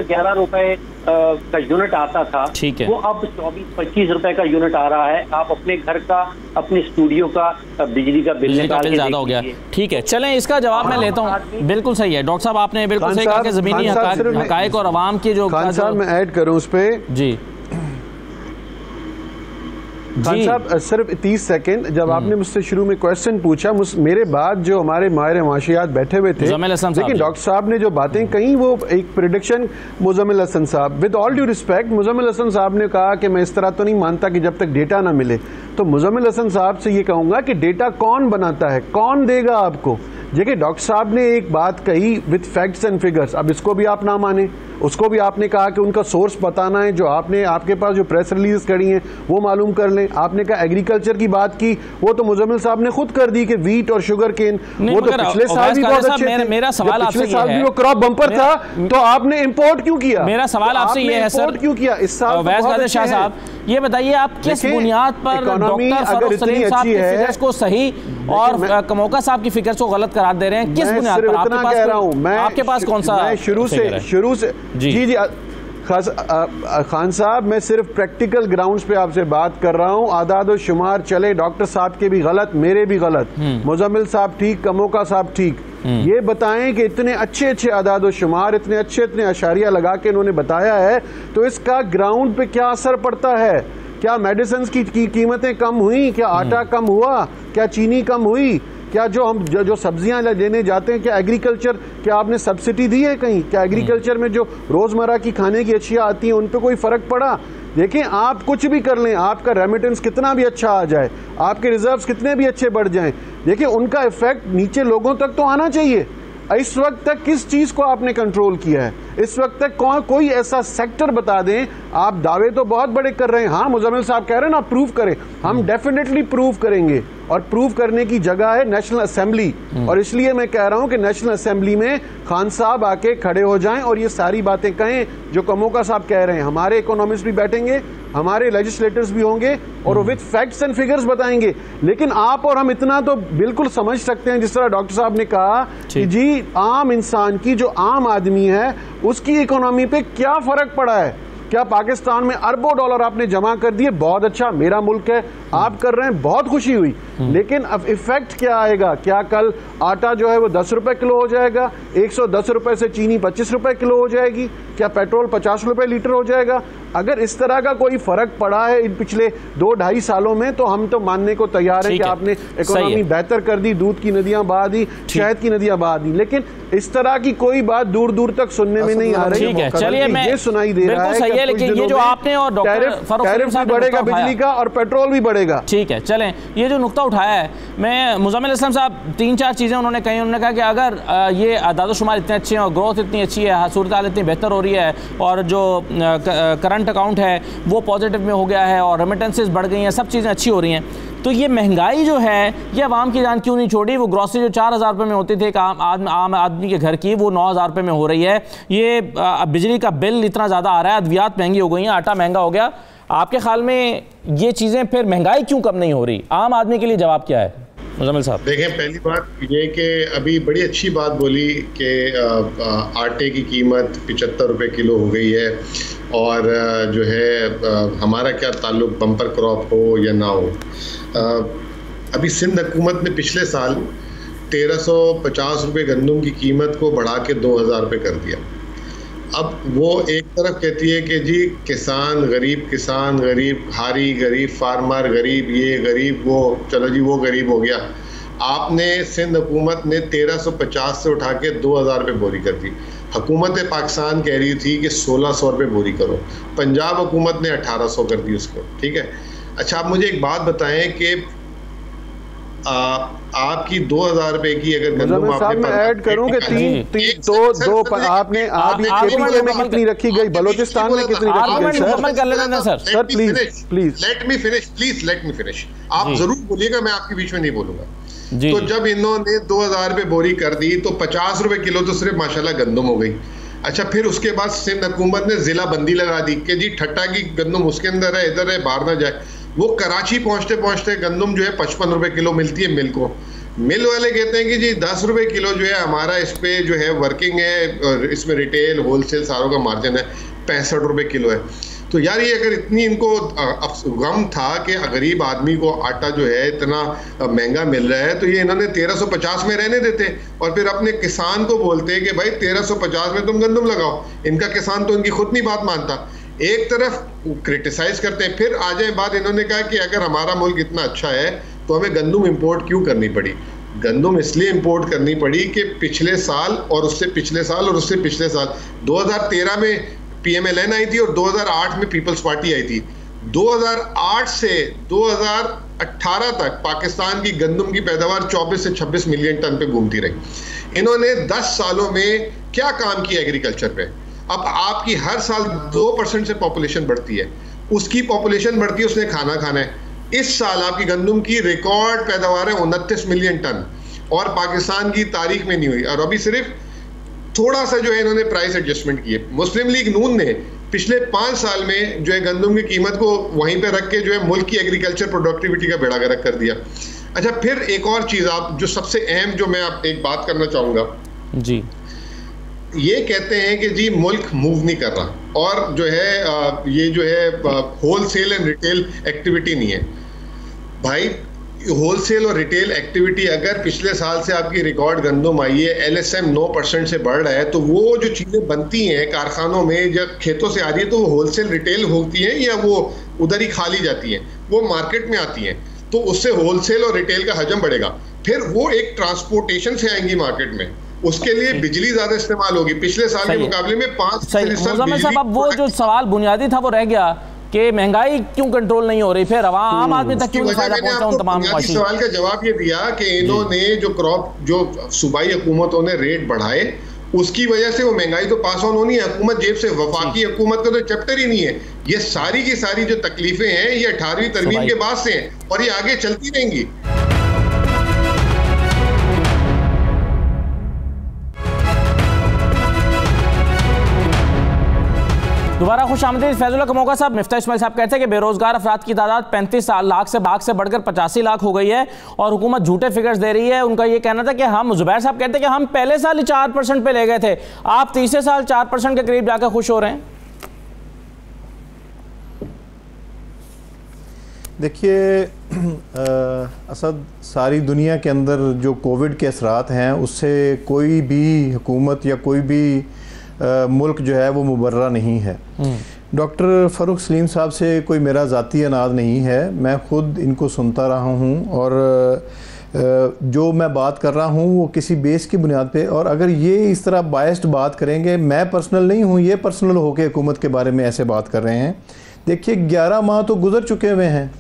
11 रुपए का यूनिट आता था, वो अब 24-25 रुपए का यूनिट आ रहा है। आप अपने घर का, अपने स्टूडियो का बिजली का बिल ज्यादा हो गया। ठीक है, चलें इसका जवाब मैं लेता हूँ। बिल्कुल सही है डॉक्टर साहब, आपने बिल्कुल सही कहा कि जमीनी हकायक और आवाम की जो खान साहब मैं ऐड करूँ उस पर जी। खान साहब सिर्फ 30 सेकंड, जब आपने मुझसे शुरू में क्वेश्चन पूछा, मेरे बाद जो हमारे माहिर माशियात बैठे हुए थे, लेकिन डॉक्टर साहब ने जो बातें कही वो एक प्रेडिक्शन, मुजम्मिल हसन साहब, with all due respect, Muzammil Hasan साहब ने कहा कि मैं इस तरह तो नहीं मानता कि जब तक डेटा ना मिले, तो मुजम्मिल हसन साहब से ये कहूंगा कि डेटा कौन बनाता है, कौन देगा आपको? देखिए डॉक्टर साहब ने एक बात कही विद फैक्ट्स एंड फिगर्स, अब इसको भी आप ना माने, उसको भी आपने कहा कि उनका सोर्स बताना है, जो आपके पास जो प्रेस रिलीज करी हैं वो मालूम कर लें। आपने कहा एग्रीकल्चर की बात की, वो तो मुजम्मिल साहब ने खुद कर दी कि वीट और शुगर केन, वो तो पिछले साल भी बहुत अच्छे थे, मेरा सवाल आपसे पिछले साल भी वो क्रॉप बम्पर था, तो आपने इंपोर्ट क्यों किया? मेरा सवाल आपसे ये है सर, क्यों किया इस साल? शाह साहब ये बताइए, आप किस बुनियाद पर डॉक्टर फरूख सलीम साहब की फिगर्स को सही और कमोका साहब की फिगर्स को गलत करार दे रहे हैं? किस बुनियाद पर? आपके पास कौन सा? मैं शुरू से जी खान साहब, मैं सिर्फ प्रैक्टिकल ग्राउंड्स पे आपसे बात कर रहा हूँ। आदाद और शुमार चले, डॉक्टर साहब के भी गलत, मेरे भी गलत, मुजम्मिल साहब ठीक, कमोका साहब ठीक, ये बताएं कि इतने अच्छे आदाद और शुमार, इतने अच्छे अशारिया लगा के इन्होंने बताया है, तो इसका ग्राउंड पे क्या असर पड़ता है? क्या मेडिसिन की कीमतें कम हुई? क्या आटा कम हुआ? क्या चीनी कम हुई? क्या जो हम जो सब्जियां लेने जाते हैं, क्या एग्रीकल्चर, क्या आपने सब्सिडी दी है कहीं? क्या एग्रीकल्चर में जो रोजमर्रा की खाने की अशिया आती हैं उन पे कोई फर्क पड़ा? देखिए आप कुछ भी कर लें, आपका रेमिटेंस कितना भी अच्छा आ जाए, आपके रिजर्व्स कितने भी अच्छे बढ़ जाएं, देखिए उनका इफेक्ट नीचे लोगों तक तो आना चाहिए। इस वक्त तक किस चीज को आपने कंट्रोल किया है? इस वक्त तक कोई ऐसा सेक्टर बता दें। आप दावे तो बहुत बड़े कर रहे हैं, हाँ मुजम्मिल साहब कह रहे हैं ना प्रूव करें, हम डेफिनेटली प्रूव करेंगे, और प्रूव करने की जगह है नेशनल असेंबली, और इसलिए मैं कह रहा हूं कि नेशनल असेंबली में खान साहब आके खड़े हो जाएं और ये सारी बातें कहें जो कमोका साहब कह रहे हैं। हमारे इकोनॉमिस्ट भी बैठेंगे, हमारे लेजिस्लेटर्स भी होंगे, और विद फैक्ट्स एंड फिगर्स बताएंगे। लेकिन आप और हम इतना तो बिल्कुल समझ सकते हैं, जिस तरह डॉक्टर साहब ने कहा कि जी आम इंसान की, जो आम आदमी है, उसकी इकोनॉमी पे क्या फर्क पड़ा है? क्या पाकिस्तान में अरबों डॉलर आपने जमा कर दिए, बहुत अच्छा, मेरा मुल्क है, आप कर रहे हैं, बहुत खुशी हुई, लेकिन अब इफेक्ट क्या आएगा? क्या कल आटा जो है वो 10 रुपए किलो हो जाएगा? 110 रुपए से चीनी 25 रुपए किलो हो जाएगी? क्या पेट्रोल 50 रुपए लीटर हो जाएगा? अगर इस तरह का कोई फर्क पड़ा है इन पिछले 2-2.5 सालों में, तो हम तो मानने को तैयार हैं कि आपने इकोनॉमी बेहतर कर दी, दूध की नदियां बहा दी, शहद की नदियां बहा दी, लेकिन इस तरह की कोई बात दूर दूर तक सुनने में नहीं आ रही है। चलिए, मैं ये सुनाई दे रहा है, लेकिन ये जो आपने और टैरिफ भी बढ़ेगा बिजली का और पेट्रोल भी बढ़ेगा। ठीक है, चलें, ये जो नुक्ता उठाया है, मैं मुजम्मिल हसन साहब 3-4 चीज़ें उन्होंने कही। उन्होंने कहा कि अगर ये आदाद-ओ-शुमार इतने अच्छे हैं और ग्रोथ इतनी अच्छी है, सूरत हाल इतनी बेहतर हो रही है, और जो करंट अकाउंट है वो पॉजिटिव में हो गया है, और रेमिटेंसेस बढ़ गई हैं, सब चीज़ें अच्छी हो रही हैं, तो ये महंगाई जो है ये आवाम की जान क्यों नहीं छोड़ी? वो ग्रॉसरी जो 4,000 रुपये में होती थी आम आदमी के घर की, वो 9,000 रुपये में हो रही है। ये बिजली का बिल इतना ज़्यादा आ रहा है, अद्वियात महंगी हो गई हैं, आटा महंगा हो गया। आपके ख्याल में ये चीज़ें फिर महंगाई क्यों कम नहीं हो रही? आम आदमी के लिए जवाब क्या है मुजम्मिल साहब? देखें, पहली बात ये कि अभी बड़ी अच्छी बात बोली कि आटे की कीमत 75 रुपये किलो हो गई है, और जो है हमारा क्या ताल्लुक बम्पर क्रॉप हो या ना हो। अभी सिंध हुकूमत ने पिछले साल 1350 रुपये गंदम की कीमत को बढ़ा के 2,000 रुपये कर दिया। अब वो एक तरफ कहती है कि जी किसान गरीब, हारी गरीब, फार्मर गरीब, ये गरीब, वो, चलो जी वो गरीब हो गया। आपने सिंध हुकूमत ने 1350 से उठा के 2,000 रुपये बोरी कर दी। हुकूमत पाकिस्तान कह रही थी कि 1,600 रुपये बोरी करो, पंजाब हुकूमत ने 1,800 कर दी उसको, ठीक है। अच्छा, आप मुझे एक बात बताएं कि आपकी 2,000 रुपए की अगर गंदम आपने मैं ऐड करूं कि आपने में कितनी रखी गई, बलोचिस्तान में कितनी रखी गई? Sir please let me finish. आप जरूर बोलिएगा, मैं आपके बीच में नहीं बोलूंगा। तो जब इन्होंने 2,000 रुपये बोरी कर दी तो 50 रुपए किलो तो सिर्फ माशाल्लाह गंदम हो गई। अच्छा, फिर उसके बाद सिंध हुकूमत ने जिला बंदी लगा दी कि जी ठट्टा की गंदम उसके अंदर है, इधर है, बाहर ना जाए। वो कराची पहुंचते पहुंचते गंदम जो है 55 रुपए किलो मिलती है मिल को। मिल वाले कहते हैं कि जी 10 रुपए किलो जो है हमारा इस पे जो है वर्किंग है, और इसमें रिटेल होलसेल सारों का मार्जिन है 65 रुपए किलो है। तो यार ये अगर इतनी इनको गम था कि गरीब आदमी को आटा जो है इतना महंगा मिल रहा है, तो ये इन्होंने 1350 में रहने देते और फिर अपने किसान को बोलते कि भाई 1350 में तुम गंदम लगाओ। इनका किसान तो इनकी खुद नहीं बात मानता। एक तरफ क्रिटिसाइज करते हैं, फिर आ जाए बात, इन्होंने कहा कि अगर हमारा मुल्क इतना अच्छा है तो हमें गंदम इंपोर्ट क्यों करनी पड़ी। गंदम इसलिए इंपोर्ट करनी पड़ी कि पिछले साल और उससे पिछले साल और उससे पिछले साल 2013 में PMLN आई थी और 2008 में पीपल्स पार्टी आई थी। 2008 से 2018 तक पाकिस्तान की गंदम की पैदावार 24 से 26 मिलियन टन पे घूमती रही। इन्होंने 10 सालों में क्या काम किया एग्रीकल्चर पे। अब आपकी हर साल 2% से पॉपुलेशन बढ़ती है, उसकी पॉपुलेशन बढ़ती है, उसने खाना खाना है। इस साल आपकी गंदम की रिकॉर्ड पैदावार है 29 मिलियन टन, और पाकिस्तान की तारीख में नहीं हुई। और अभी सिर्फ थोड़ा सा जो है इन्होंने प्राइस एडजस्टमेंट किए। मुस्लिम लीग नून ने पिछले 5 साल में जो है गंदम की कीमत को वहीं पे रख के जो है मुल्क की एग्रीकल्चर प्रोडक्टिविटी का बेड़ा गर्क कर दिया। अच्छा, फिर एक और चीज आप जो सबसे अहम जो मैं आप एक बात करना चाहूंगा जी, ये कहते हैं कि जी मुल्क मूव नहीं कर रहा और जो है ये जो है होलसेल एंड रिटेल एक्टिविटी नहीं है। भाई होलसेल और रिटेल एक्टिविटी अगर पिछले साल से आपकी रिकॉर्ड गंदम आई है, LSM 9% से बढ़ रहा है, तो वो जो चीज़ें बनती हैं कारखानों में जब खेतों से आ रही है तो वो होलसेल रिटेल होती हैं या वो उधर ही खाली जाती हैं, वो मार्केट में आती हैं, तो उससे होलसेल और रिटेल का हजम बढ़ेगा। फिर वो एक ट्रांसपोर्टेशन से आएंगी मार्केट में, उसके लिए बिजली ज्यादा इस्तेमाल होगी। पिछले साल के मुकाबले में 5 साहब, अब वो जो सवाल बुनियादी था वो रह गया कि महंगाई क्यों कंट्रोल नहीं हो रही, फिर आम आदमी तक क्यों फायदा पहुंचा उन तमाम सवाल का जवाब ये दिया कि इन्होंने जो क्रॉप जो सूबाई हुकूमतों ने रेट बढ़ाए उसकी वजह से वो महंगाई तो पास ऑन होनी है हुकूमत जेब से। वफाकी हुकूमत का तो चैप्टर ही नहीं है। ये सारी की सारी जो तकलीफें हैं ये 18वीं तरमीम के बाद से हैं और ये आगे चलती रहेंगी। दोबारा खुश आमदीद। फैजुल्लाह कमोगा साहब, मिफ्ता इस्माइल साहब कहते हैं कि बेरोजगार अफराद की तादाद 35 लाख से बढ़कर 85 लाख हो गई है और हुकूमत झूठे फिगर्स दे रही है। उनका ये कहना था कि हम, जुबैर साहब कहते हैं कि हम पहले साल ही 4% पे ले गए थे, आप तीसरे साल 4% के करीब जाकर खुश हो रहे हैं। देखिए असद, सारी दुनिया के अंदर जो कोविड के असरात हैं उससे कोई भी हुकूमत या कोई भी मुल्क जो है वो मुबर्रा नहीं है। डॉक्टर फ़ारूक सलीम साहब से कोई मेरा ज़ाती अनाज नहीं है, मैं ख़ुद इनको सुनता रहा हूँ और जो मैं बात कर रहा हूँ वो किसी बेस की बुनियाद पे, और अगर ये इस तरह बायस्ड बात करेंगे, मैं पर्सनल नहीं हूँ, ये पर्सनल होकर हुकूमत के बारे में ऐसे बात कर रहे हैं। देखिए 11 माह तो गुजर चुके हुए हैं,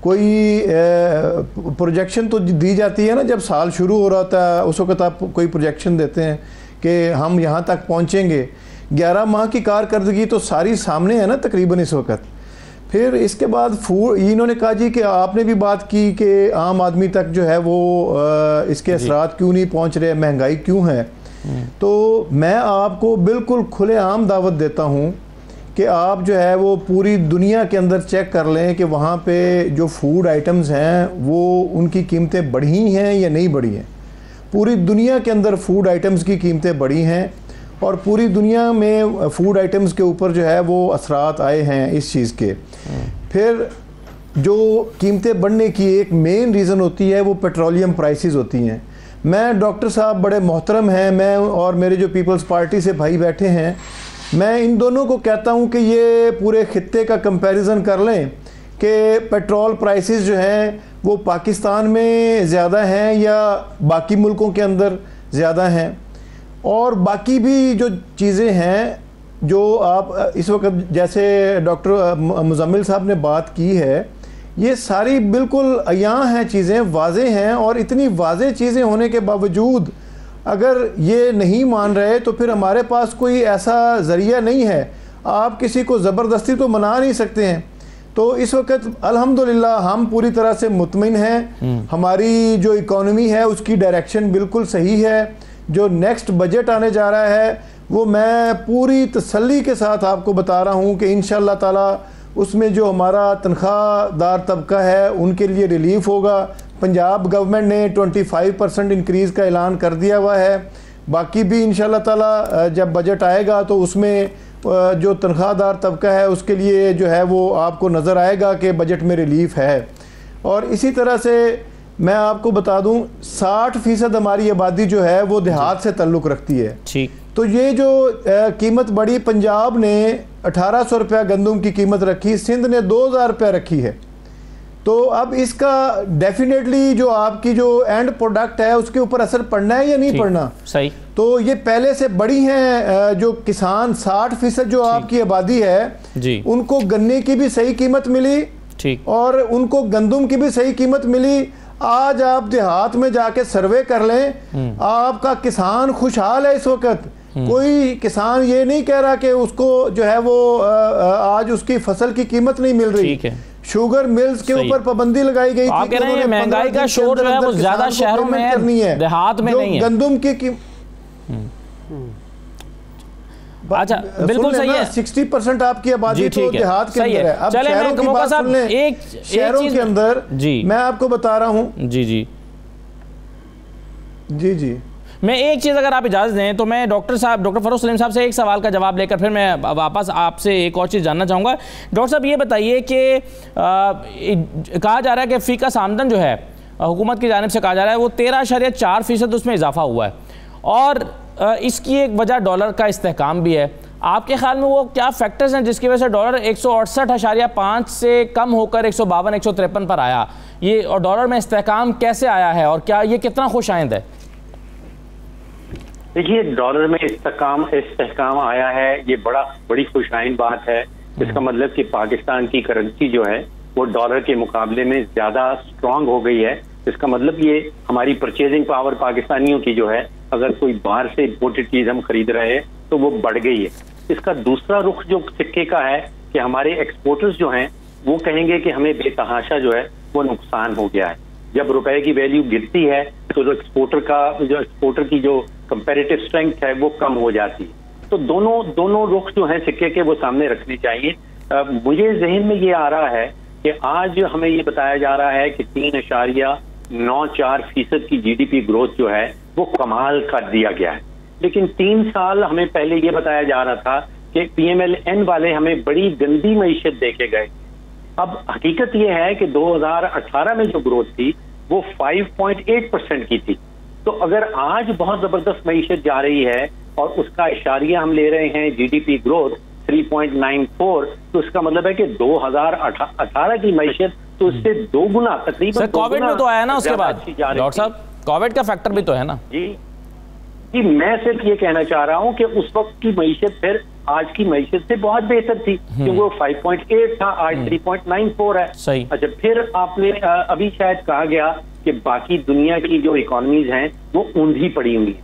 कोई प्रोजेक्शन तो दी जाती है ना, जब साल शुरू हो रहा था उस वक्त आप कोई प्रोजेक्शन देते हैं कि हम यहाँ तक पहुँचेंगे। 11 माह की कारकर्दगी तो सारी सामने है ना तकरीबन इस वक्त। फिर इसके बाद फूड, इन्होंने कहा जी कि आपने भी बात की कि आम आदमी तक जो है वो इसके असरात क्यों नहीं पहुँच रहे, महंगाई क्यों है। तो मैं आपको बिल्कुल खुलेआम दावत देता हूँ कि आप जो है वो पूरी दुनिया के अंदर चेक कर लें कि वहाँ पे जो फूड आइटम्स हैं वो उनकी कीमतें बढ़ी हैं या नहीं बढ़ी हैं। पूरी दुनिया के अंदर फूड आइटम्स की कीमतें बढ़ी हैं और पूरी दुनिया में फूड आइटम्स के ऊपर जो है वो असरात आए हैं इस चीज़ के। फिर जो कीमतें बढ़ने की एक मेन रीज़न होती है वो पेट्रोलियम प्राइसेस होती हैं। मैं, डॉक्टर साहब बड़े मोहतरम हैं, मैं और मेरे जो पीपल्स पार्टी से भाई बैठे हैं, मैं इन दोनों को कहता हूं कि ये पूरे खित्ते का कंपैरिजन कर लें कि पेट्रोल प्राइसेस जो हैं वो पाकिस्तान में ज़्यादा हैं या बाकी मुल्कों के अंदर ज़्यादा हैं, और बाकी भी जो चीज़ें हैं जो आप इस वक्त जैसे डॉक्टर मुजम्मिल साहब ने बात की है, ये सारी बिल्कुल अयां हैं, चीज़ें वाज़े हैं। और इतनी वाज़े चीज़ें होने के बावजूद अगर ये नहीं मान रहे तो फिर हमारे पास कोई ऐसा ज़रिया नहीं है, आप किसी को ज़बरदस्ती तो मना नहीं सकते हैं। तो इस वक्त अल्हम्दुलिल्लाह हम पूरी तरह से मुतमिन हैं, हमारी जो इकॉनमी है उसकी डायरेक्शन बिल्कुल सही है। जो नेक्स्ट बजट आने जा रहा है वो मैं पूरी तसल्ली के साथ आपको बता रहा हूँ कि इंशाअल्लाह ताला उसमें जो हमारा तनख्वाहदार तबका है उनके लिए रिलीफ होगा। पंजाब गवर्नमेंट ने 25% इंक्रीज़ का ऐलान कर दिया हुआ है। बाकी भी इंशाअल्लाह ताला जब बजट आएगा तो उसमें जो तनख्वाहदार तबका है उसके लिए जो है वो आपको नज़र आएगा कि बजट में रिलीफ है। और इसी तरह से मैं आपको बता दूं 60% हमारी आबादी जो है वो देहात से ताल्लुक़ रखती है। ठीक, तो ये जो कीमत बढ़ी, पंजाब ने 1800 रुपया गंदम की कीमत रखी, सिंध ने 2000 रुपया रखी है। तो अब इसका डेफिनेटली जो आपकी जो एंड प्रोडक्ट है उसके ऊपर असर पड़ना है या नहीं पड़ना। सही। तो ये पहले से बड़ी हैं जो किसान, 60% जो आपकी आबादी है जी, उनको गन्ने की भी सही कीमत मिली, ठीक, और उनको गंदम की भी सही कीमत मिली। आज आप देहात में जाके सर्वे कर लें, आपका किसान खुशहाल है इस वक्त। कोई किसान ये नहीं कह रहा कि उसको जो है वो आज उसकी फसल की कीमत नहीं मिल रही। ठीक है। शुगर मिल्स के ऊपर पाबंदी लगाई गई आप कह रहे हैं महंगाई का शोर जो है वो ज्यादा शहरों में है, देहात में नहीं है। गंदम की अच्छा, बिल्कुल सही है। 60% आपकी आबादी तो देहात के अंदर है। अब शहरों की बात सुन लें, शहरों के अंदर जी मैं आपको बता रहा हूं। जी जी जी जी मैं एक चीज़ अगर आप इजाज़त दें तो मैं डॉक्टर फरोख सलीम साहब से एक सवाल का जवाब लेकर फिर मैं वापस आपसे एक और चीज़ जानना चाहूँगा। डॉक्टर साहब ये बताइए कि कहा जा रहा है कि फ़ीकस आमदन जो है हुकूमत की जानिब से कहा जा रहा है वो 13.4% उसमें इजाफा हुआ है, और इसकी एक वजह डॉलर का इस्तेहकाम भी है। आपके ख्याल में वो क्या फैक्टर्स हैं जिसकी वजह से डॉलर 168.5 से कम होकर 152-153 पर आया, ये, और डॉलर में इस्तेहकाम कैसे आया है और क्या ये कितना खुशाइंद है? देखिए, डॉलर में इस्तेहकाम आया है, ये बड़ी खुशाइंद बात है। इसका मतलब कि पाकिस्तान की करेंसी जो है वो डॉलर के मुकाबले में ज्यादा स्ट्रांग हो गई है। इसका मतलब ये हमारी परचेजिंग पावर पाकिस्तानियों की जो है, अगर कोई बाहर से इम्पोर्टेड चीज हम खरीद रहे हैं तो वो बढ़ गई है। इसका दूसरा रुख जो सिक्के का है कि हमारे एक्सपोर्टर्स जो हैं वो कहेंगे कि हमें बेतहाशा जो है वो नुकसान हो गया है। जब रुपए की वैल्यू गिरती है तो जो एक्सपोर्टर की जो कंपैरेटिव स्ट्रेंथ है वो कम हो जाती है। तो दोनों रुख जो है सिक्के के वो सामने रखने चाहिए। मुझे जहन में ये आ रहा है कि आज हमें ये बताया जा रहा है कि 3.94% की जीडीपी ग्रोथ जो है वो कमाल कर दिया गया है। लेकिन 3 साल हमें पहले ये बताया जा रहा था कि पीएमएलएन वाले हमें बड़ी गंदी मईशत देके गए। अब हकीकत ये है कि 2018 में जो ग्रोथ थी वो 5.8% की थी। तो अगर आज बहुत जबरदस्त मईशत जा रही है और उसका इशारिया हम ले रहे हैं जीडीपी ग्रोथ 3.94, तो इसका मतलब है कि 2018 की मईशत तो इससे 2 गुना तकरीबन। कोविड में तो आया ना उसके बाद डॉक्टर साहब, कोविड का फैक्टर भी तो है ना। जी मैं सिर्फ ये कहना चाह रहा हूँ कि उस वक्त की मईशत फिर आज की मईशत से बहुत बेहतर थी, क्योंकि वो 5.8 था, आज 3.94 है। सही। अच्छा, फिर आपने अभी शायद कहा गया कि बाकी दुनिया की जो इकोनॉमीज हैं वो ऊंधी पड़ी हुई है।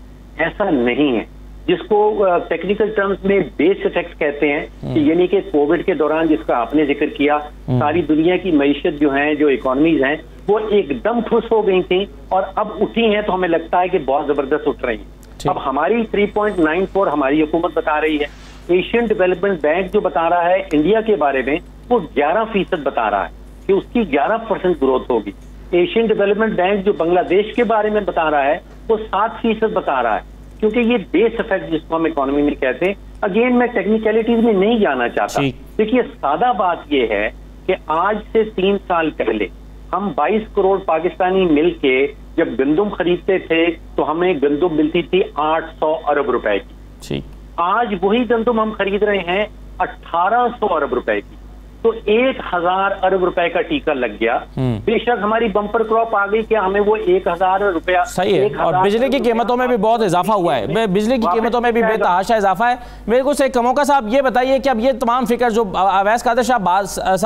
ऐसा नहीं है, जिसको टेक्निकल टर्म्स में बेस इफेक्ट कहते हैं, कि यानी कि कोविड के दौरान जिसका आपने जिक्र किया, सारी दुनिया की मईशत जो है, जो इकोनॉमीज हैं वो एकदम ठुस हो गई थी और अब उठी हैं, तो हमें लगता है कि बहुत जबरदस्त उठ रही हैं। अब हमारी 3.94 हमारी हुकूमत बता रही है। एशियन डेवलपमेंट बैंक जो बता रहा है इंडिया के बारे में वो 11% बता रहा है कि उसकी 11% ग्रोथ होगी। एशियन डेवलपमेंट बैंक जो बांग्लादेश के बारे में बता रहा है वो 7% बता रहा है, क्योंकि ये बेस इफेक्ट जिसको हम इकोनॉमी में कहते हैं। अगेन मैं टेक्निकलिटीज में नहीं जाना चाहता। देखिए, सादा बात ये है कि आज से 3 साल पहले हम 22 करोड़ पाकिस्तानी मिलके जब गंदम खरीदते थे तो हमें गंदम मिलती थी 800 अरब रुपए की। आज वही गंदम हम खरीद रहे हैं 1800 अरब रुपए की। तो 1000 अरब रुपए का टीका लग गया। बेशक हमारी बम्पर क्रॉप आ गई, क्या हमें वो 1000 रुपया सही है। और बिजली की कीमतों में भी बहुत इजाफा हुआ है, बिजली की कीमतों में भी बेतहाशा इजाफा है। मेरे को से कमोका साहब ये बताइए कि अब ये तमाम फिक्र जो अवैस कादिर साहब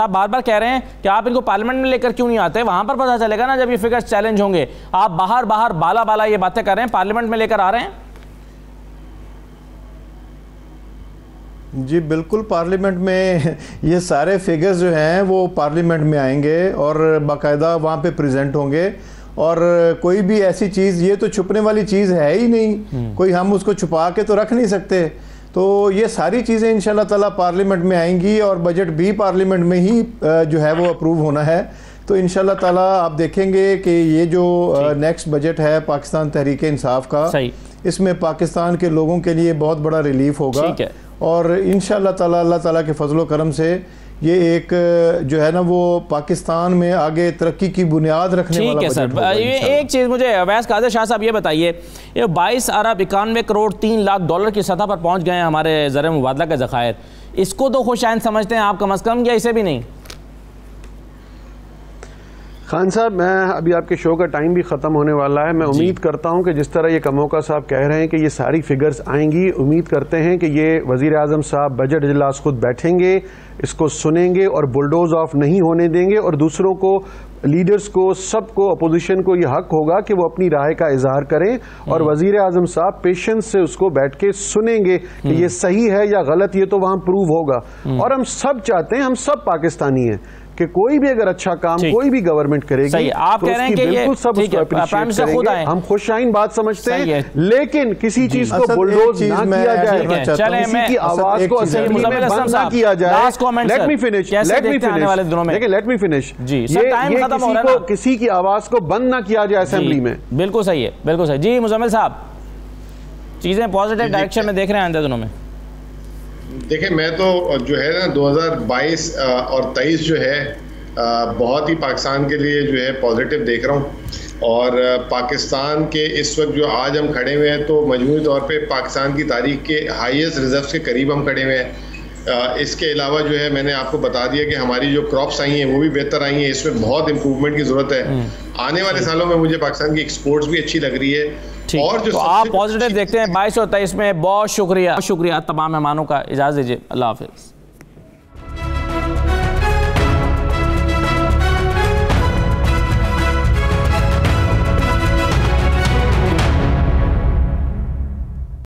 बार बार कह रहे हैं कि आप इनको पार्लियामेंट में लेकर क्यों नहीं आते, वहां पर पता चलेगा ना जब ये फिगर चैलेंज होंगे। आप बाहर बाला ये बातें कर रहे हैं, पार्लियामेंट में लेकर आ रहे हैं? जी बिल्कुल, पार्लियामेंट में ये सारे फिगर्स जो हैं वो पार्लियामेंट में आएंगे और बाकायदा वहाँ पे प्रेजेंट होंगे। और कोई भी ऐसी चीज़, ये तो छुपने वाली चीज़ है ही नहीं, कोई हम उसको छुपा के तो रख नहीं सकते। तो ये सारी चीज़ें इंशाल्लाह ताला पार्लियामेंट में आएंगी और बजट भी पार्लियामेंट में ही जो है वो अप्रूव होना है। तो इंशाल्लाह ताला आप देखेंगे कि ये जो नेक्स्ट बजट है पाकिस्तान तहरीक इंसाफ का, इसमें पाकिस्तान के लोगों के लिए बहुत बड़ा रिलीफ होगा। और इंशाल्लाह ताला अल्लाह ताला के फजलो करम से ये एक जो है ना वो पाकिस्तान में आगे तरक्की की बुनियाद रखने वाला ठीक है सर। ये एक चीज़ मुझे अवैस कादिर शाह साहब ये बताइए, ये 22 अरब 91 करोड़ 3 लाख डॉलर की सतह पर पहुंच गए हैं हमारे ज़र मुबादला के ज़खायर, इसको तो खुशाइन समझते हैं आप कम अज़ कम, या इसे भी नहीं? खान साहब, मैं अभी आपके शो का टाइम भी ख़त्म होने वाला है। मैं उम्मीद करता हूं कि जिस तरह ये कमोका साहब कह रहे हैं कि ये सारी फिगर्स आएंगी, उम्मीद करते हैं कि ये वज़ीर आज़म साहब बजट इजलास खुद बैठेंगे, इसको सुनेंगे और बुलडोज ऑफ नहीं होने देंगे, और दूसरों को, लीडर्स को, सबको, अपोजिशन को ये हक होगा कि वो अपनी राय का इजहार करें, और वज़ीर आज़म साहब पेशेंस से उसको बैठ के सुनेंगे कि ये सही है या गलत, ये तो वहां प्रूव होगा। और हम सब चाहते हैं, हम सब पाकिस्तानी हैं कि कोई भी अगर अच्छा काम कोई भी गवर्नमेंट करेगी आप तो कह रहे हैं कि बिल्कुल सब उसको अप्रिशिएट करेंगे। हम खुशाइन बात समझते हैं, लेकिन किसी चीज को बुलडोज ना किया जाए, किसी की आवाज को असेंबली में बंद ना किया जाए। लेट मी फिनिश, किसी की आवाज को बंद ना किया जाए असेंबली में। बिल्कुल सही है, बिल्कुल सही। जी मुजम्मिल साहब, चीजें पॉजिटिव डायरेक्शन में देख रहे हैं आइंदा दिनों में? देखिए, मैं तो जो है ना 2022 और 23 जो है बहुत ही पाकिस्तान के लिए जो है पॉजिटिव देख रहा हूँ। और पाकिस्तान के इस वक्त जो आज हम खड़े हुए हैं तो मजमूई तौर पे पाकिस्तान की तारीख के हाईएस्ट रिजर्व्स के करीब हम खड़े हुए हैं। इसके अलावा जो है मैंने आपको बता दिया कि हमारी जो क्रॉप्स आई हैं वो भी बेहतर आई हैं, इसमें बहुत इंप्रूवमेंट की ज़रूरत है। आने वाले सालों में मुझे पाकिस्तान की एक्सपोर्ट्स भी अच्छी लग रही है। और जो तो आप पॉजिटिव देखते हैं 22 और 23 में। बहुत शुक्रिया तमाम मेहमानों का। इजाज़त दीजिए, अल्लाह हाफिज़।